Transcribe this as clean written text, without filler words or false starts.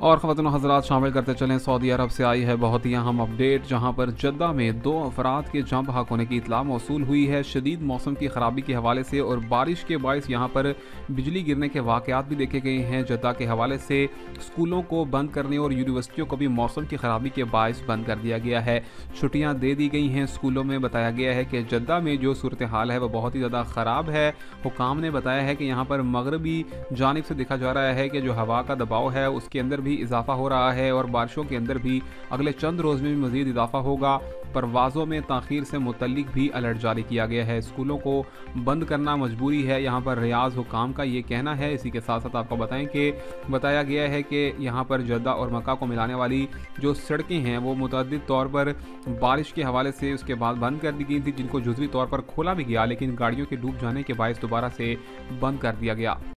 और ख़वातीन हज़रात शामिल करते चलें, सऊदी अरब से आई है बहुत ही अहम अपडेट, जहां पर जद्दा में 2 अफराद के जाँ बहक होने की इत्तला मौसूल हुई है। शदीद मौसम की ख़राबी के हवाले से और बारिश के बायस यहां पर बिजली गिरने के वाक़यात भी देखे गए हैं। जद्दा के हवाले से स्कूलों को बंद करने और यूनिवर्सिटियों को भी मौसम की ख़राबी के बायस बंद कर दिया गया है। छुट्टियाँ दे दी गई हैं स्कूलों में। बताया गया है कि जद्दा में जो सूरत हाल है वह बहुत ही ज़्यादा ख़राब है। हुकाम ने बताया है कि यहाँ पर मगरबी जानिब से देखा जा रहा है कि जो हवा का दबाव है उसके अंदर भी इजाफा हो रहा है और बारिशों के अंदर भी अगले चंद रोज़ में भी मज़ीद इजाफा होगा। परवाज़ों में ताख़ीर से मुतल्लिक भी अलर्ट जारी किया गया है। स्कूलों को बंद करना मजबूरी है, यहाँ पर रियाज हुकाम का ये कहना है। इसी के साथ साथ आपको बताएं कि बताया गया है कि यहाँ पर जद्दा और मक्का को मिलाने वाली जो सड़कें हैं वो मुतअद्दिद तौर पर बारिश के हवाले से उसके बाद बंद कर दी गई थी, जिनको जुज़वी तौर पर खोला भी गया, लेकिन गाड़ियों के डूब जाने के बायस दोबारा से बंद कर दिया गया।